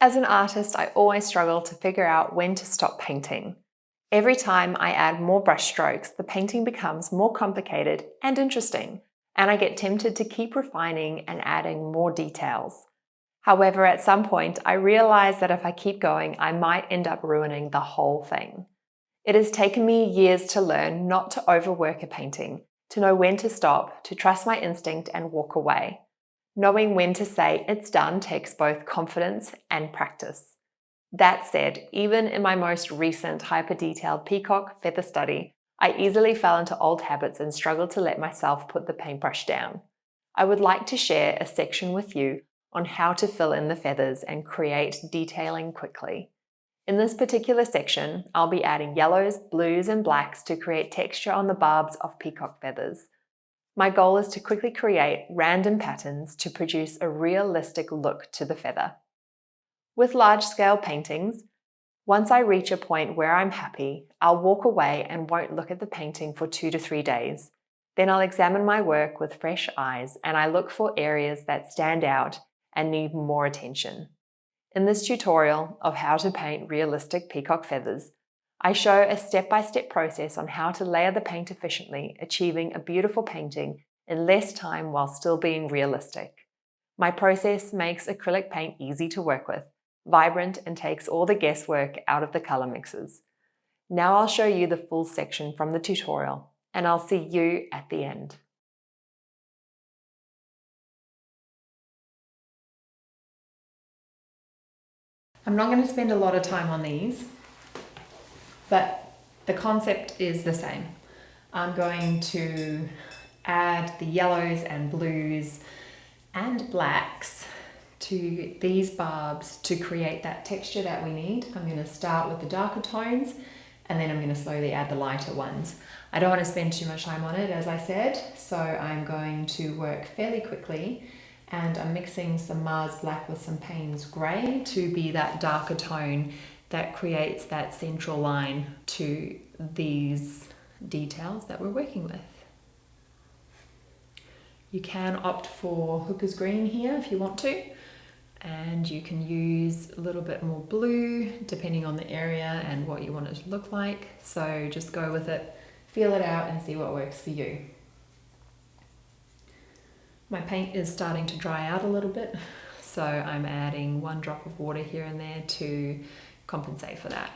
As an artist, I always struggle to figure out when to stop painting. Every time I add more brush strokes, the painting becomes more complicated and interesting, and I get tempted to keep refining and adding more details. However, at some point, I realize that if I keep going, I might end up ruining the whole thing. It has taken me years to learn not to overwork a painting, to know when to stop, to trust my instinct and walk away. Knowing when to say it's done takes both confidence and practice. That said, even in my most recent hyper-detailed peacock feather study, I easily fell into old habits and struggled to let myself put the paintbrush down. I would like to share a section with you on how to fill in the feathers and create detailing quickly. In this particular section, I'll be adding yellows, blues, and blacks to create texture on the barbs of peacock feathers. My goal is to quickly create random patterns to produce a realistic look to the feather. With large-scale paintings, once I reach a point where I'm happy, I'll walk away and won't look at the painting for 2 to 3 days. Then I'll examine my work with fresh eyes and I look for areas that stand out and need more attention. In this tutorial of how to paint realistic peacock feathers, I show a step-by-step process on how to layer the paint efficiently, achieving a beautiful painting in less time while still being realistic. My process makes acrylic paint easy to work with, vibrant, and takes all the guesswork out of the color mixes. Now I'll show you the full section from the tutorial, and I'll see you at the end. I'm not going to spend a lot of time on these, but the concept is the same. I'm going to add the yellows and blues and blacks to these barbs to create that texture that we need. I'm going to start with the darker tones and then I'm going to slowly add the lighter ones. I don't want to spend too much time on it, as I said, so I'm going to work fairly quickly, and I'm mixing some Mars Black with some Payne's Grey to be that darker tone that creates that central line to these details that we're working with. You can opt for Hooker's Green here if you want to, and you can use a little bit more blue depending on the area and what you want it to look like. So just go with it, feel it out and see what works for you. My paint is starting to dry out a little bit, so I'm adding 1 drop of water here and there to compensate for that.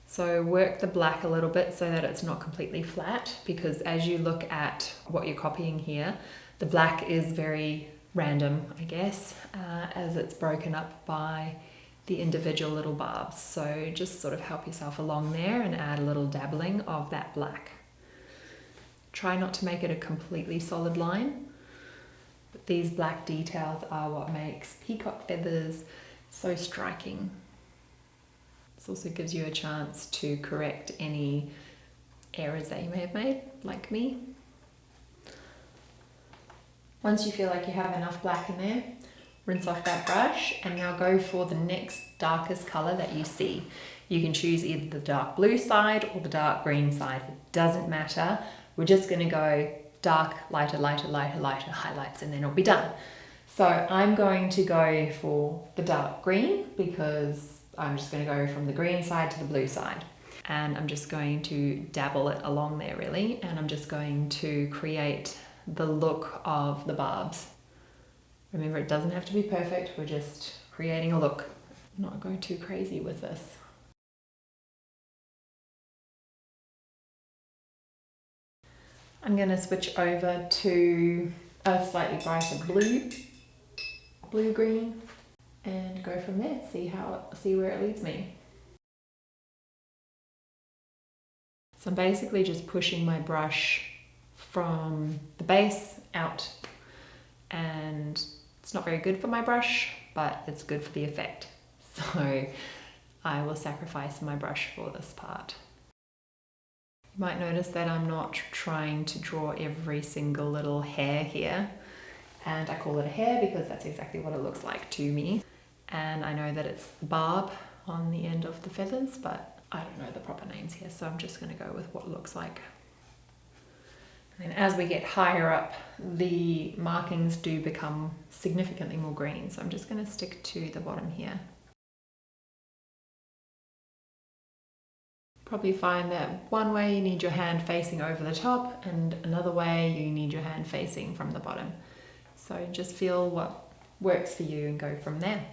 So work the black a little bit so that it's not completely flat, because as you look at what you're copying here, the black is very random, I guess, as it's broken up by the individual little barbs. So just sort of help yourself along there and add a little dabbling of that black. Try not to make it a completely solid line, but these black details are what makes peacock feathers so striking. This also gives you a chance to correct any errors that you may have made, like me. Once you feel like you have enough black in there, rinse off that brush and now go for the next darkest color that you see. You can choose either the dark blue side or the dark green side. It doesn't matter. We're just going to go dark, lighter, lighter, lighter, lighter highlights, and then it'll be done. So I'm going to go for the dark green because I'm just going to go from the green side to the blue side. And I'm just going to dabble it along there really, and I'm just going to create the look of the barbs. Remember, it doesn't have to be perfect, we're just creating a look. Not going too crazy with this. I'm going to switch over to a slightly brighter blue-green, and go from there, see where it leads me. So I'm basically just pushing my brush from the base out, and it's not very good for my brush, but it's good for the effect. So I will sacrifice my brush for this part. You might notice that I'm not trying to draw every single little hair here, and I call it a hair because that's exactly what it looks like to me. And I know that it's the barb on the end of the feathers, but I don't know the proper names here, so I'm just going to go with what it looks like. And as we get higher up, the markings do become significantly more green, so I'm just going to stick to the bottom here. Probably find that one way you need your hand facing over the top and another way you need your hand facing from the bottom. So just feel what works for you and go from there.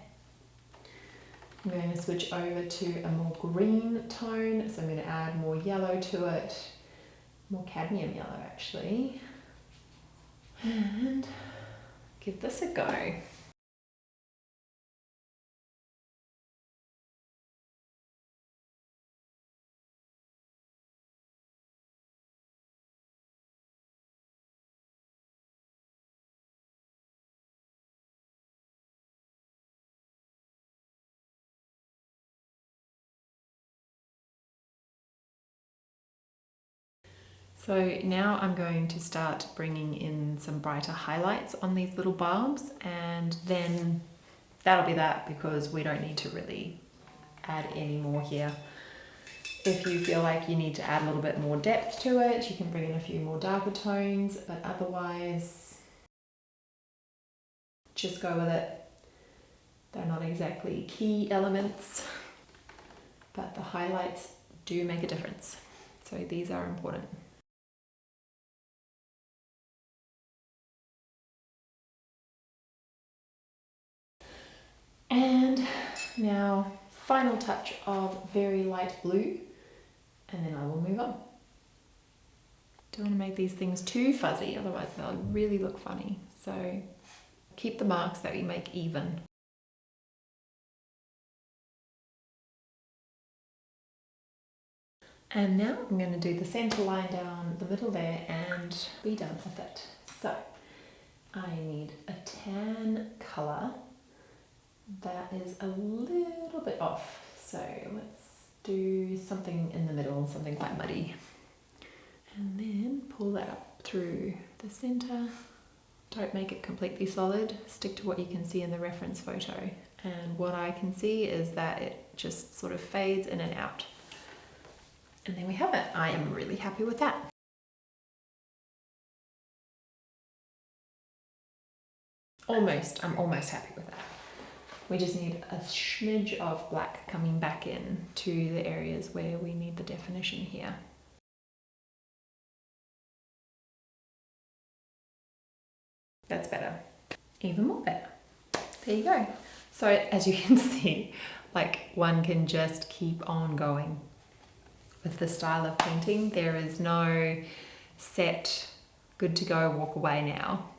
I'm going to switch over to a more green tone, so I'm going to add more yellow to it, more cadmium yellow actually, and give this a go. So now I'm going to start bringing in some brighter highlights on these little barbs, and then that'll be that, because we don't need to really add any more here. If you feel like you need to add a little bit more depth to it, you can bring in a few more darker tones, but otherwise just go with it. They're not exactly key elements, but the highlights do make a difference. So these are important. And now, final touch of very light blue, and then I will move on. Don't want to make these things too fuzzy, otherwise they'll really look funny. So keep the marks that we make even. And now I'm going to do the center line down the middle there and be done with it. So I need a tan color that is a little bit off. So let's do something in the middle, something quite muddy. And then pull that up through the center. Don't make it completely solid. Stick to what you can see in the reference photo. And what I can see is that it just sort of fades in and out. And there we have it. I am really happy with that. I'm almost happy with that. We just need a smidge of black coming back in to the areas where we need the definition here. That's better. Even more better. There you go. So as you can see, like, one can just keep on going. With this style of painting, there is no set, good to go, walk away now.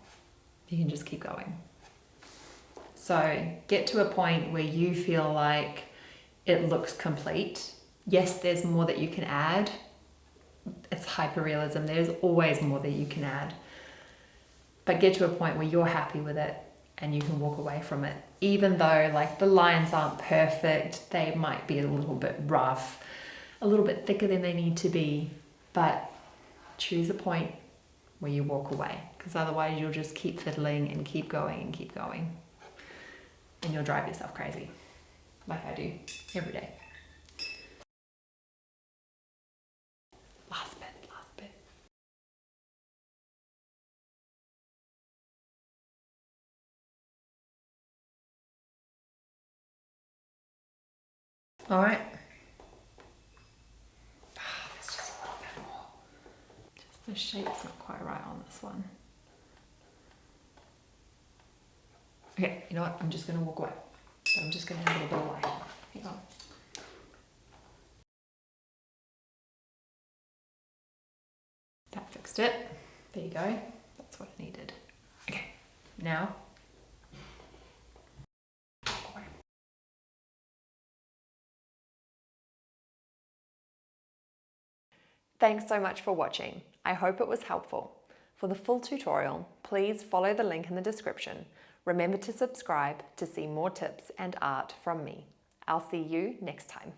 You can just keep going. So get to a point where you feel like it looks complete. Yes, there's more that you can add. It's hyperrealism. There's always more that you can add. But get to a point where you're happy with it and you can walk away from it. Even though, like, the lines aren't perfect, they might be a little bit rough, a little bit thicker than they need to be, but choose a point where you walk away, because otherwise you'll just keep fiddling and keep going and keep going. And you'll drive yourself crazy, like I do every day. Last bit. All right. There's just a little bit more. Just the shape's not quite right on this one. Okay, you know what? I'm just going to walk away. So I'm just going to have a little bit of light. Hang on. That fixed it. There you go. That's what I needed. Okay, now. Thanks so much for watching. I hope it was helpful. For the full tutorial, please follow the link in the description. Remember to subscribe to see more tips and art from me. I'll see you next time.